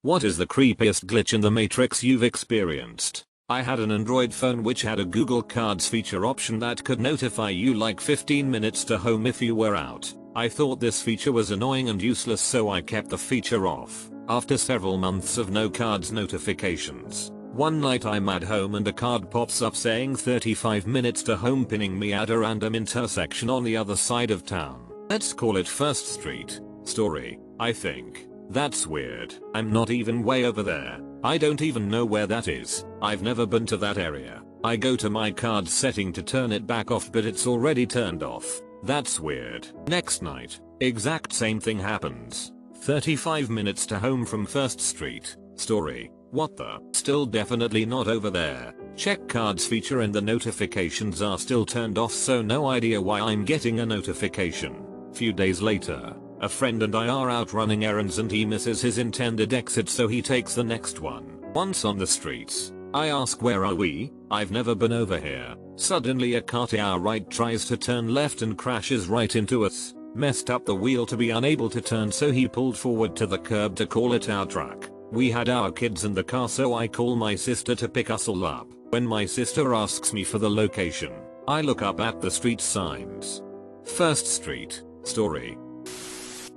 What is the creepiest glitch in the Matrix you've experienced? I had an Android phone which had a Google Cards feature option that could notify you like 15 minutes to home if you were out. I thought this feature was annoying and useless, so I kept the feature off. After several months of no cards notifications, one night I'm at home and a card pops up saying 35 minutes to home, pinning me at a random intersection on the other side of town. Let's call it First Street. Story, I think. That's weird. I'm not even way over there. I don't even know where that is. I've never been to that area. I go to my card setting to turn it back off, but it's already turned off. That's weird. Next night, exact same thing happens. 35 minutes to home from First Street. Story, what the? Still definitely not over there. Check cards feature and the notifications are still turned off, so no idea why I'm getting a notification. Few days later, a friend and I are out running errands and he misses his intended exit, so he takes the next one. Once on the streets, I ask, where are we? I've never been over here. Suddenly a car to our right tries to turn left and crashes right into us. Messed up the wheel to be unable to turn, so he pulled forward to the curb to call it our truck. We had our kids in the car, so I call my sister to pick us all up. When my sister asks me for the location, I look up at the street signs. First Street. Story,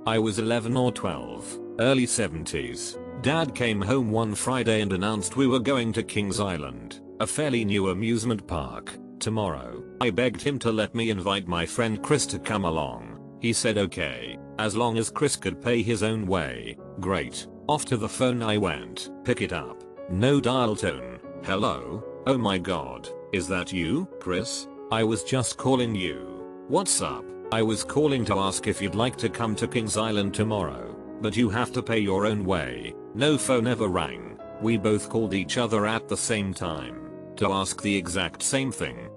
I was 11 or 12, early 70s. Dad came home one Friday and announced we were going to Kings Island, a fairly new amusement park, tomorrow. I begged him to let me invite my friend Chris to come along. He said okay, as long as Chris could pay his own way. Great. Off to the phone I went. Pick it up. No dial tone. Hello? Oh my god. Is that you, Chris? I was just calling you. What's up? I was calling to ask if you'd like to come to Kings Island tomorrow, but you have to pay your own way. No phone ever rang. We both called each other at the same time to ask the exact same thing.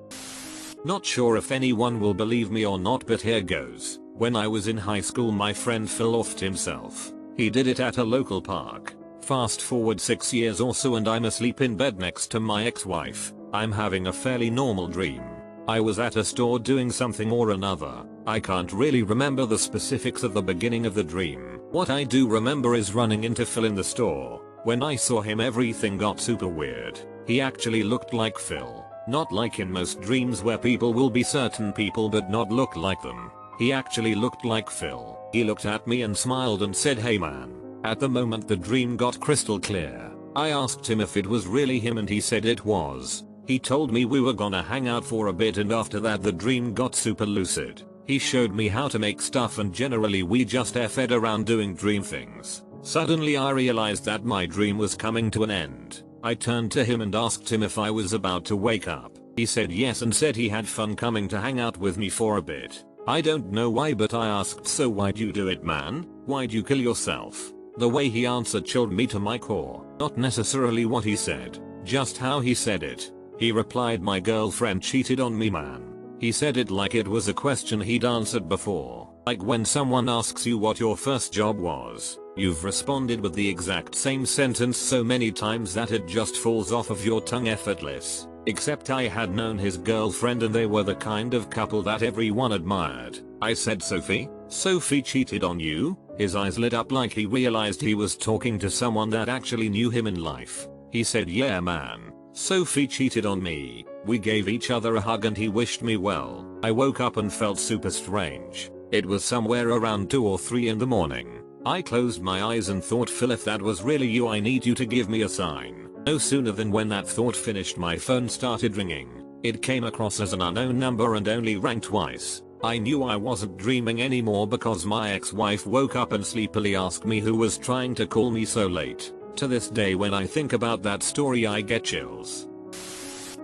Not sure if anyone will believe me or not, but here goes. When I was in high school, my friend Phil offed himself. He did it at a local park. Fast forward 6 years or so and I'm asleep in bed next to my ex-wife. I'm having a fairly normal dream. I was at a store doing something or another. I can't really remember the specifics of the beginning of the dream. What I do remember is running into Phil in the store. When I saw him, everything got super weird. He actually looked like Phil. Not like in most dreams where people will be certain people but not look like them. He actually looked like Phil. He looked at me and smiled and said, "Hey man." At the moment the dream got crystal clear. I asked him if it was really him and he said it was. He told me we were gonna hang out for a bit, and after that the dream got super lucid. He showed me how to make stuff and generally we just F'd around doing dream things. Suddenly I realized that my dream was coming to an end. I turned to him and asked him if I was about to wake up. He said yes and said he had fun coming to hang out with me for a bit. I don't know why, but I asked, "So why'd you do it, man? Why'd you kill yourself?" The way he answered chilled me to my core. Not necessarily what he said, just how he said it. He replied, "My girlfriend cheated on me, man." He said it like it was a question he'd answered before. Like when someone asks you what your first job was, you've responded with the exact same sentence so many times that it just falls off of your tongue effortless. Except I had known his girlfriend and they were the kind of couple that everyone admired. I said, "Sophie? Sophie cheated on you?" His eyes lit up like he realized he was talking to someone that actually knew him in life. He said, "Yeah man. Sophie cheated on me." We gave each other a hug and he wished me well. I woke up and felt super strange. It was somewhere around 2 or 3 in the morning. I closed my eyes and thought, "Phil, if that was really you, I need you to give me a sign." No sooner than when that thought finished, my phone started ringing. It came across as an unknown number and only rang twice. I knew I wasn't dreaming anymore because my ex-wife woke up and sleepily asked me who was trying to call me so late. To this day when I think about that story I get chills.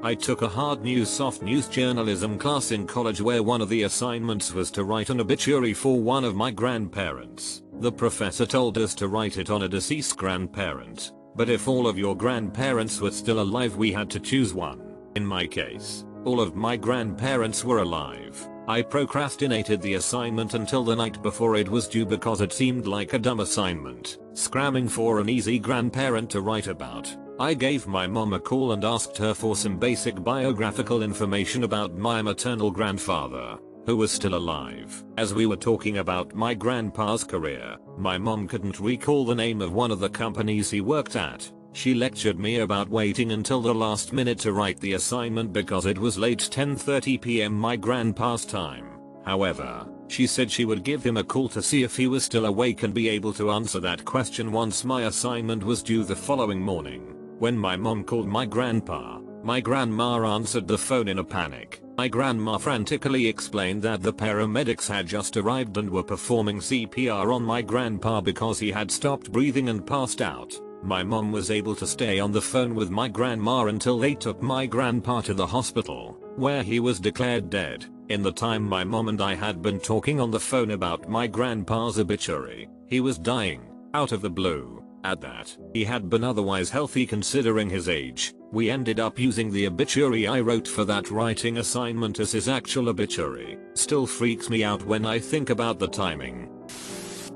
I took a hard news soft news journalism class in college where one of the assignments was to write an obituary for one of my grandparents. The professor told us to write it on a deceased grandparent, but if all of your grandparents were still alive we had to choose one. In my case, all of my grandparents were alive. I procrastinated the assignment until the night before it was due because it seemed like a dumb assignment, scramming for an easy grandparent to write about. I gave my mom a call and asked her for some basic biographical information about my maternal grandfather. who was still alive. As we were talking about my grandpa's career, my mom couldn't recall the name of one of the companies he worked at. She lectured me about waiting until the last minute to write the assignment because it was late 10:30 p.m. my grandpa's time. However, she said she would give him a call to see if he was still awake and be able to answer that question once my assignment was due the following morning. When my mom called my grandpa, my grandma answered the phone in a panic. My grandma frantically explained that the paramedics had just arrived and were performing CPR on my grandpa because he had stopped breathing and passed out. My mom was able to stay on the phone with my grandma until they took my grandpa to the hospital, where he was declared dead. In the time my mom and I had been talking on the phone about my grandpa's obituary, he was dying, out of the blue. At that, he had been otherwise healthy considering his age. We ended up using the obituary I wrote for that writing assignment as his actual obituary. Still freaks me out when I think about the timing.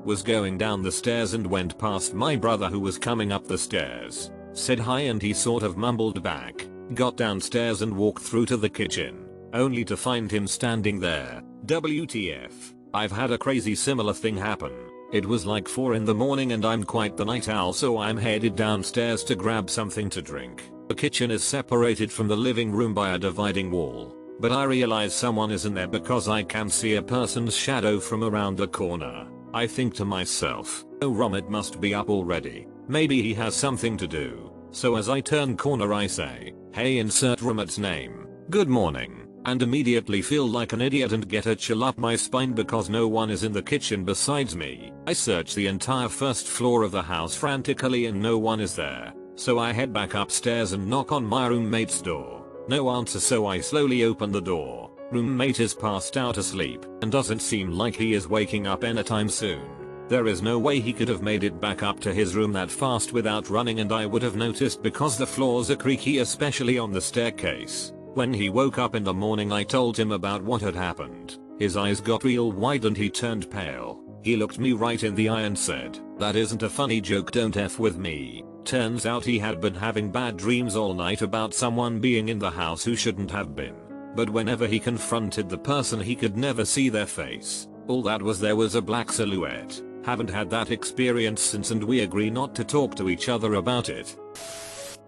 Was going down the stairs and went past my brother who was coming up the stairs. Said hi and he sort of mumbled back. Got downstairs and walked through to the kitchen, only to find him standing there. WTF. I've had a crazy similar thing happen. It was like 4 in the morning and I'm quite the night owl, so I'm headed downstairs to grab something to drink. The kitchen is separated from the living room by a dividing wall, but I realize someone is in there because I can see a person's shadow from around the corner. I think to myself, oh Romit must be up already. Maybe he has something to do. So as I turn corner I say, hey, insert Romit's name. Good morning. And immediately feel like an idiot and get a chill up my spine because no one is in the kitchen besides me. I search the entire first floor of the house frantically and no one is there. So I head back upstairs and knock on my roommate's door. No answer, so I slowly open the door. Roommate is passed out asleep and doesn't seem like he is waking up anytime soon. There is no way he could have made it back up to his room that fast without running, and I would have noticed because the floors are creaky, especially on the staircase. When he woke up in the morning I told him about what had happened. His eyes got real wide and he turned pale. He looked me right in the eye and said, "That isn't a funny joke, don't F with me." Turns out he had been having bad dreams all night about someone being in the house who shouldn't have been. But whenever he confronted the person he could never see their face. All that was there was a black silhouette. Haven't had that experience since and we agree not to talk to each other about it.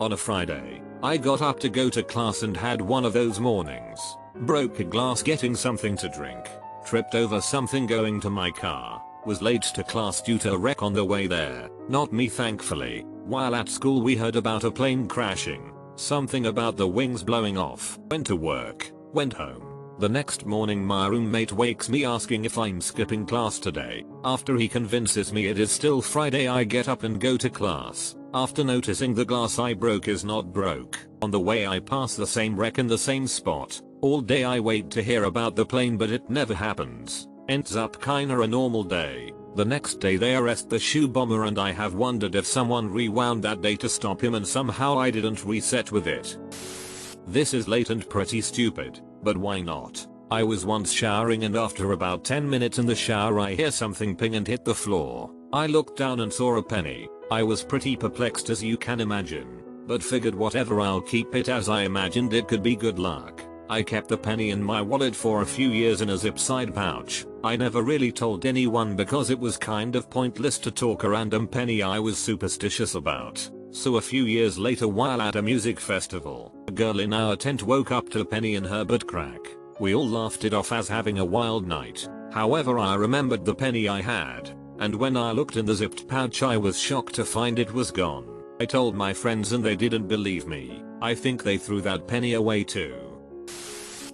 On a Friday, I got up to go to class and had one of those mornings. Broke a glass getting something to drink. Tripped over something going to my car. Was late to class due to a wreck on the way there. Not me, thankfully. While at school we heard about a plane crashing. Something about the wings blowing off. Went to work. Went home. The next morning my roommate wakes me asking if I'm skipping class today. After he convinces me it is still Friday I get up and go to class. After noticing the glass I broke is not broke. On the way I pass the same wreck in the same spot. All day I wait to hear about the plane but it never happens. Ends up kinda a normal day. The next day they arrest the shoe bomber and I have wondered if someone rewound that day to stop him and somehow I didn't reset with it. This is late and pretty stupid, but why not? I was once showering and after about 10 minutes in the shower I hear something ping and hit the floor. I looked down and saw a penny. I was pretty perplexed as you can imagine, but figured whatever, I'll keep it as I imagined it could be good luck. I kept the penny in my wallet for a few years in a zip side pouch. I never really told anyone because it was kind of pointless to talk a random penny I was superstitious about. So a few years later while at a music festival, a girl in our tent woke up to a penny in her butt crack. We all laughed it off as having a wild night. However, I remembered the penny I had, and when I looked in the zipped pouch I was shocked to find it was gone. I told my friends and they didn't believe me. I think they threw that penny away too.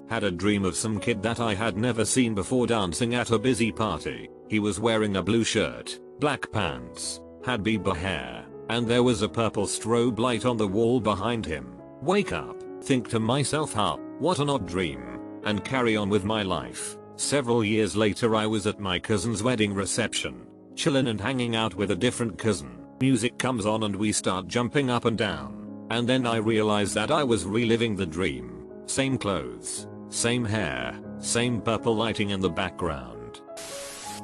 Had a dream of some kid that I had never seen before dancing at a busy party. He was wearing a blue shirt, black pants, had Bieber hair, and there was a purple strobe light on the wall behind him. Wake up, think to myself, huh, what an odd dream, and carry on with my life. Several years later I was at my cousin's wedding reception, chillin' and hanging out with a different cousin. Music comes on and we start jumping up and down, and then I realized that I was reliving the dream. Same clothes, same hair, same purple lighting in the background.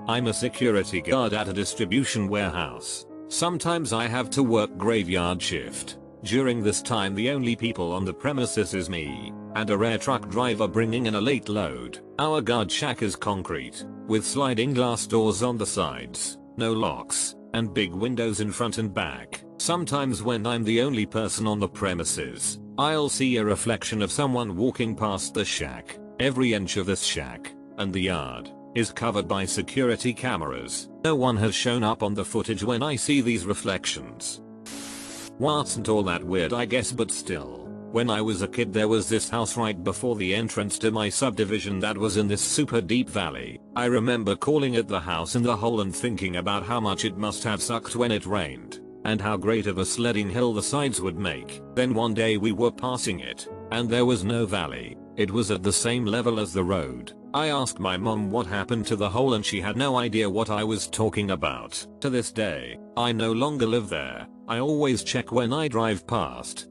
I'm a security guard at a distribution warehouse. Sometimes I have to work graveyard shift. During this time the only people on the premises is me, and a rare truck driver bringing in a late load. Our guard shack is concrete, with sliding glass doors on the sides, no locks, and big windows in front and back. Sometimes when I'm the only person on the premises, I'll see a reflection of someone walking past the shack. Every inch of this shack, and the yard, is covered by security cameras. No one has shown up on the footage when I see these reflections. Wasn't all that weird, I guess, but still. When I was a kid there was this house right before the entrance to my subdivision that was in this super deep valley. I remember calling it the house in the hole and thinking about how much it must have sucked when it rained, and how great of a sledding hill the sides would make. Then one day we were passing it, and there was no valley. It was at the same level as the road. I asked my mom what happened to the hole and she had no idea what I was talking about. To this day, I no longer live there. I always check when I drive past.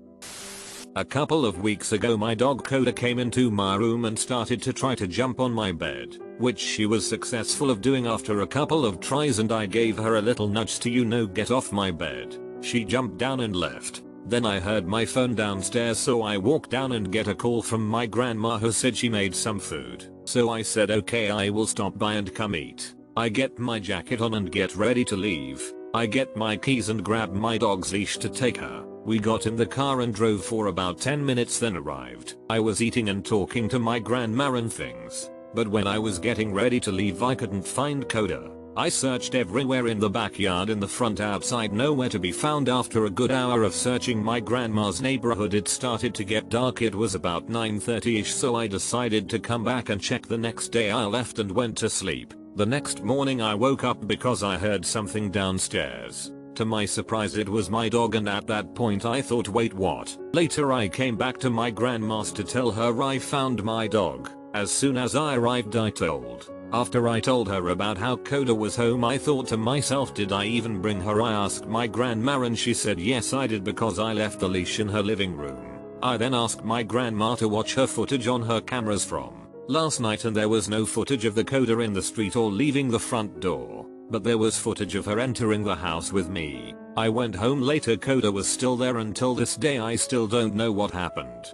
A couple of weeks ago my dog Coda came into my room and started to try to jump on my bed, which she was successful of doing after a couple of tries, and I gave her a little nudge to get off my bed. She jumped down and left. Then I heard my phone downstairs, so I walked down and get a call from my grandma who said she made some food. So I said okay, I will stop by and come eat. I get my jacket on and get ready to leave. I get my keys and grab my dog's leash to take her. We got in the car and drove for about 10 minutes, then arrived. I was eating and talking to my grandma and things, but when I was getting ready to leave I couldn't find Coda. I searched everywhere in the backyard, in the front, outside, nowhere to be found. After a good hour of searching my grandma's neighborhood it started to get dark. It was about 9:30ish, so I decided to come back and check. The next day I left and went to sleep. The next morning I woke up because I heard something downstairs. To my surprise it was my dog, and at that point I thought, wait, what? Later I came back to my grandma's to tell her I found my dog. As soon as I arrived After I told her about how Coda was home, I thought to myself, did I even bring her? I asked my grandma and she said yes I did, because I left the leash in her living room. I then asked my grandma to watch her footage on her cameras from last night, and there was no footage of the Coda in the street or leaving the front door, but there was footage of her entering the house with me. I went home later, Coda was still there. Until this day I still don't know what happened.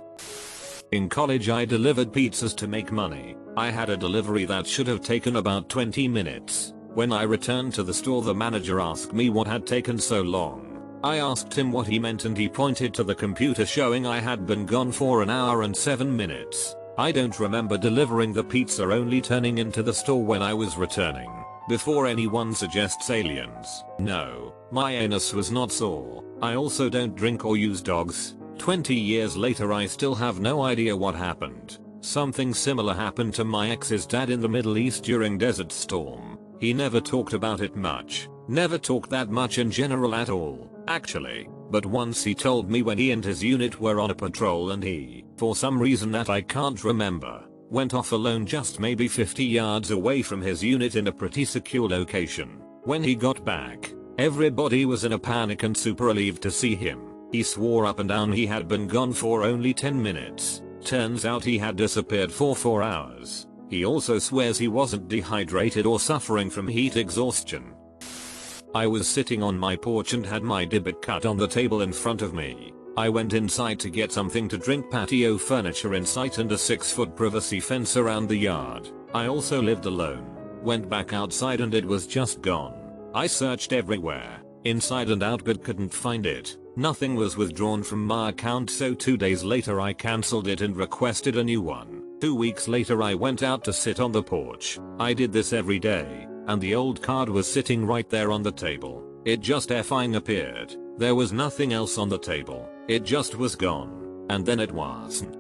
In college I delivered pizzas to make money. I had a delivery that should have taken about 20 minutes. When I returned to the store the manager asked me what had taken so long. I asked him what he meant and he pointed to the computer showing I had been gone for 1 hour and 7 minutes. I don't remember delivering the pizza, only turning into the store when I was returning. Before anyone suggests aliens, no, my anus was not sore. I also don't drink or use dogs. 20 years later I still have no idea what happened. Something similar happened to my ex's dad in the Middle East during Desert Storm. He never talked about it much. Never talked that much in general at all, actually. But once he told me when he and his unit were on a patrol and he, for some reason that I can't remember, went off alone just maybe 50 yards away from his unit in a pretty secure location. When he got back, everybody was in a panic and super relieved to see him. He swore up and down he had been gone for only 10 minutes. Turns out he had disappeared for 4 hours. He also swears he wasn't dehydrated or suffering from heat exhaustion. I was sitting on my porch and had my debit cut on the table in front of me. I went inside to get something to drink, patio furniture in sight and a 6-foot privacy fence around the yard. I also lived alone. Went back outside and it was just gone. I searched everywhere, inside and out, but couldn't find it. Nothing was withdrawn from my account, so 2 days later I cancelled it and requested a new one. 2 weeks later I went out to sit on the porch. I did this every day, and the old card was sitting right there on the table. It just effing appeared. There was nothing else on the table. It just was gone. And then it wasn't.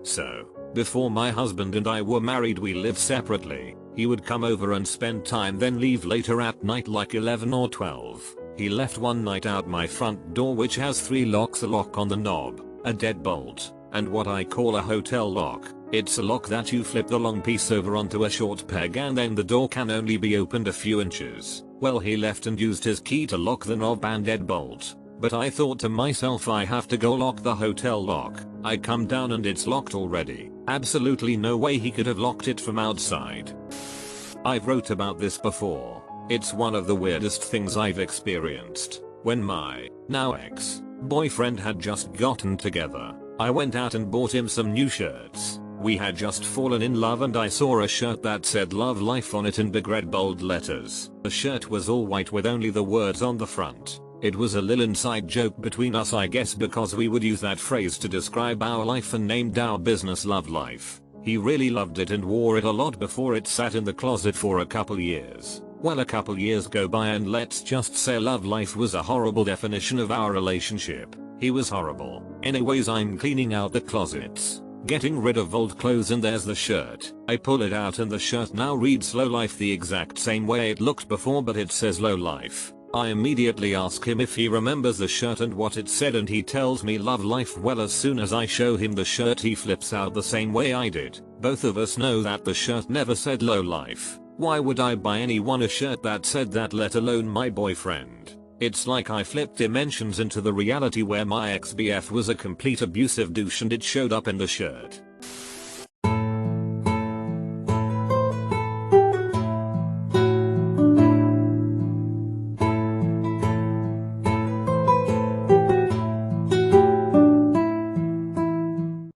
So, before my husband and I were married we lived separately. He would come over and spend time, then leave later at night, like 11 or 12. He left one night out my front door, which has 3 locks, a lock on the knob, a deadbolt, and what I call a hotel lock. It's a lock that you flip the long piece over onto a short peg and then the door can only be opened a few inches. Well, he left and used his key to lock the knob and deadbolt. But I thought to myself, I have to go lock the hotel lock. I come down and it's locked already. Absolutely no way he could have locked it from outside. I've wrote about this before. It's one of the weirdest things I've experienced. When my now ex boyfriend had just gotten together, I went out and bought him some new shirts. We had just fallen in love and I saw a shirt that said love life on it in big red bold letters. The shirt was all white with only the words on the front. It was a little inside joke between us, I guess, because we would use that phrase to describe our life and named our business Love Life. He really loved it and wore it a lot before it sat in the closet for a couple years. Well, a couple years go by and let's just say Love Life was a horrible definition of our relationship. He was horrible. Anyways, I'm cleaning out the closets, getting rid of old clothes, and there's the shirt. I pull it out and the shirt now reads Low Life the exact same way it looked before, but it says Low Life. I immediately ask him if he remembers the shirt and what it said, and he tells me Love Life. Well, as soon as I show him the shirt he flips out the same way I did. Both of us know that the shirt never said Low Life. Why would I buy anyone a shirt that said that, let alone my boyfriend? It's like I flipped dimensions into the reality where my ex-BF was a complete abusive douche and it showed up in the shirt.